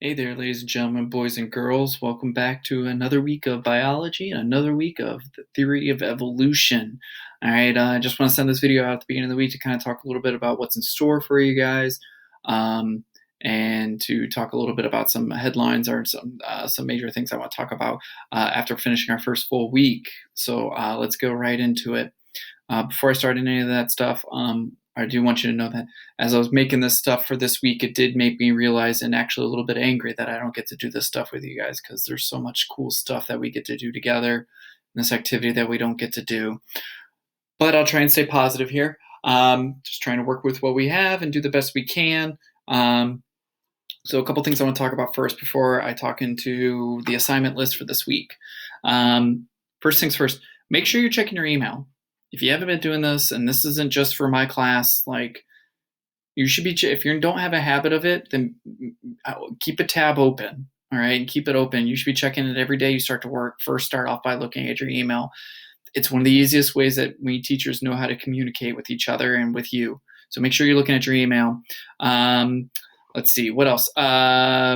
Hey there, ladies and gentlemen, boys and girls. Welcome back to another week of biology and another week of the theory of evolution. All right, I just want to send this video out at the beginning of the week to kind of talk a little bit about what's in store for you guys, and to talk a little bit about some headlines or some major things I want to talk about after finishing our first full week. So let's go right into it. Before I start any of that stuff, I do want you to know that as I was making this stuff for this week, it did make me realize and actually a little bit angry that I don't get to do this stuff with you guys because there's so much cool stuff that we get to do together in this activity that we don't get to do. But I'll try and stay positive here. Just trying to work with what we have and do the best we can. So a couple things I want to talk about first before I talk into the assignment list for this week. First things first, make sure you're checking your email. If you haven't been doing this, and this isn't just for my class, like you should be, if you don't have a habit of it, then keep a tab open, all right? Keep it open. You should be checking it every day you start to work. First, start off by looking at your email. It's one of the easiest ways that we teachers know how to communicate with each other and with you. So make sure you're looking at your email. Let's see, what else? I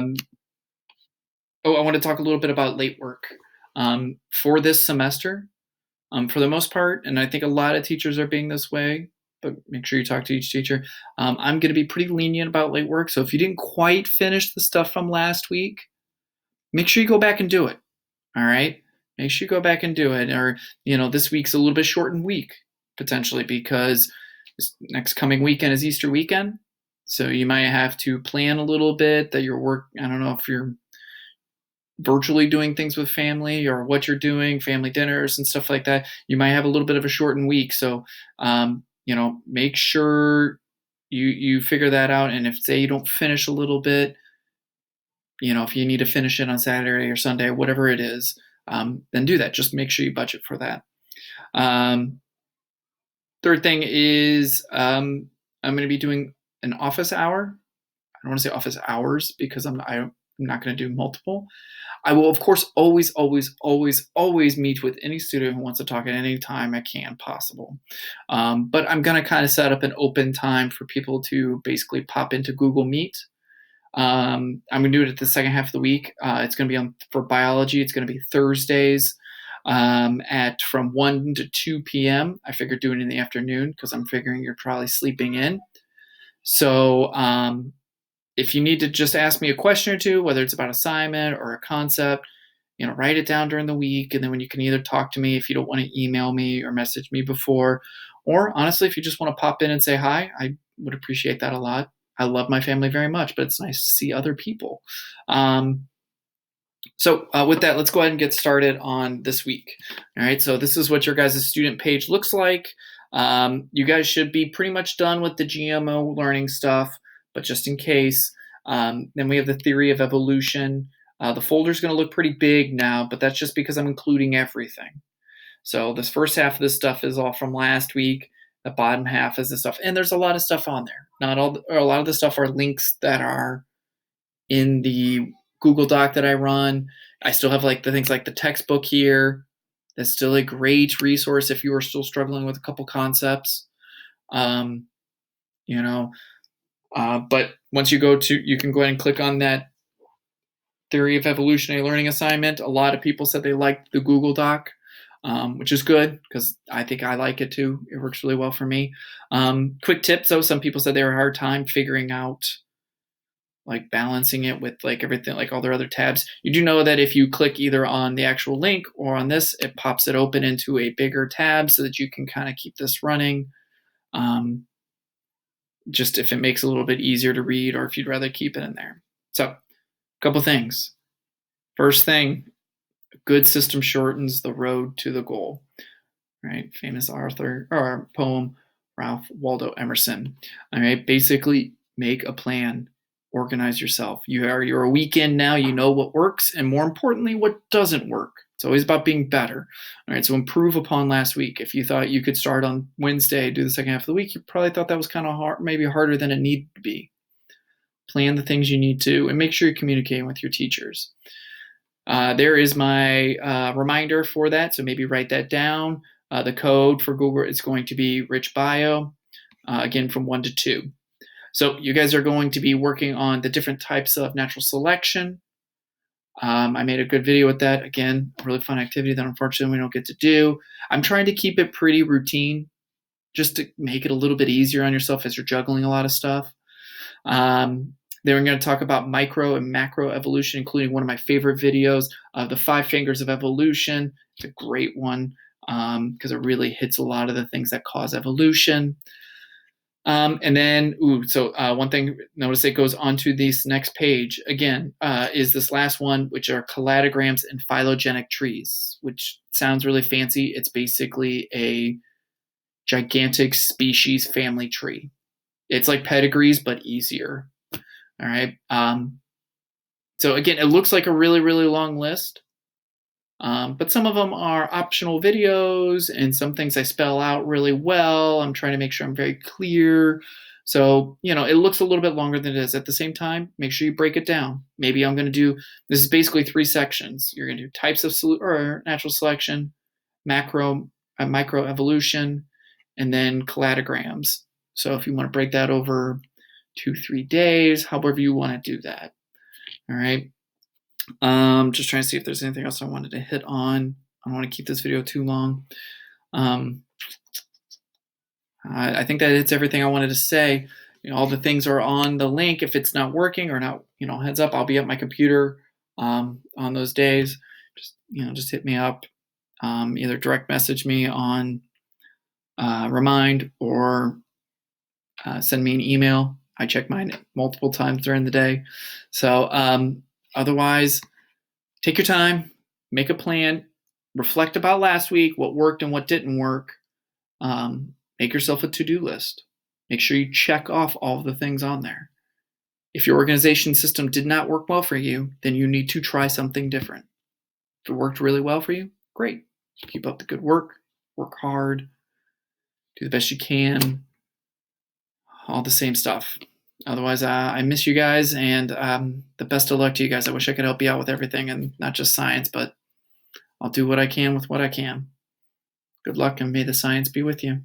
want to talk a little bit about late work. For this semester, for the most part, and I think a lot of teachers are being this way, but make sure you talk to each teacher. I'm going to be pretty lenient about late work. So if you didn't quite finish the stuff from last week, make sure you go back and do it. All right? Make sure you go back and do it. Or, this week's a little bit shortened week, potentially, because this next coming weekend is Easter weekend. So you might have to plan a little bit that your work, I don't know if you're virtually doing things with family or what you're doing, family dinners and stuff like that. You might have a little bit of a shortened week. So, make sure you figure that out. And if say you don't finish a little bit, if you need to finish it on Saturday or Sunday, whatever it is, then do that. Just make sure you budget for that. Third thing is I'm going to be doing an office hour. I don't want to say office hours because I'm not going to do multiple. I will, of course, always meet with any student who wants to talk at any time I can possible. But I'm going to kind of set up an open time for people to basically pop into Google Meet. I'm going to do it at the second half of the week. It's going to be for biology. It's going to be Thursdays from 1 to 2 p.m. I figured doing it in the afternoon because I'm figuring you're probably sleeping in. So if you need to just ask me a question or two, whether it's about assignment or a concept, write it down during the week. And then when you can either talk to me if you don't want to email me or message me before, or honestly, if you just want to pop in and say hi, I would appreciate that a lot. I love my family very much, but it's nice to see other people. So with that, let's go ahead and get started on this week. All right, so this is what your guys' student page looks like. You guys should be pretty much done with the GMO learning stuff. But just in case, then we have the theory of evolution. The folder's going to look pretty big now, but that's just because I'm including everything. So this first half of this stuff is all from last week. The bottom half is the stuff, and there's a lot of stuff on there. A lot of the stuff are links that are in the Google Doc that I run. I still have like the things like the textbook here. That's still a great resource if you are still struggling with a couple concepts. But once you can go ahead and click on that theory of evolutionary learning assignment. A lot of people said they liked the Google Doc, which is good because I think I like it too. It works really well for me. Quick tip though, some people said they were a hard time figuring out like balancing it with like everything, like all their other tabs. You do know that if you click either on the actual link or on this, it pops it open into a bigger tab so that you can kind of keep this running. Just if it makes it a little bit easier to read or if you'd rather keep it in there. So a couple things. First thing, a good system shortens the road to the goal. Right? Famous author or poem, Ralph Waldo Emerson. All right, basically make a plan. Organize yourself. You're a week in now, you know what works and more importantly, what doesn't work. It's always about being better. All right, so improve upon last week. If you thought you could start on Wednesday, do the second half of the week, you probably thought that was kind of hard, maybe harder than it needed to be. Plan the things you need to, and make sure you're communicating with your teachers. There is my reminder for that, so maybe write that down. The code for Google is going to be Rich Bio, again from 1 to 2. So you guys are going to be working on the different types of natural selection. I made a good video with that. Again, a really fun activity that unfortunately we don't get to do. I'm trying to keep it pretty routine just to make it a little bit easier on yourself as you're juggling a lot of stuff. Then we're going to talk about micro and macro evolution, including one of my favorite videos, the 5 Fingers of Evolution. It's a great one because it really hits a lot of the things that cause evolution. And then, one thing, notice it goes onto this next page again, is this last one, which are cladograms and phylogenetic trees, which sounds really fancy. It's basically a gigantic species family tree. It's like pedigrees, but easier. All right. So again, it looks like a really, really long list. But some of them are optional videos, and some things I spell out really well. I'm trying to make sure I'm very clear. So, it looks a little bit longer than it is. At the same time, make sure you break it down. Maybe I'm going to do, this is basically 3 sections. You're going to do types of natural selection, micro evolution, and then cladograms. So if you want to break that over 2-3 days, however you want to do that. All right. Just trying to see if there's anything else I wanted to hit on. I don't want to keep this video too long. I think that hits everything I wanted to say. All the things are on the link. If it's not working or not, heads up, I'll be at my computer on those days. Just hit me up. Either direct message me on Remind or send me an email. I check mine multiple times during the day. So otherwise, take your time, make a plan, reflect about last week, what worked and what didn't work. Make yourself a to-do list. Make sure you check off all of the things on there. If your organization system did not work well for you, then you need to try something different. If it worked really well for you, great. Keep up the good work, work hard, do the best you can, all the same stuff. Otherwise, I miss you guys, and the best of luck to you guys. I wish I could help you out with everything and not just science, but I'll do what I can with what I can. Good luck, and may the science be with you.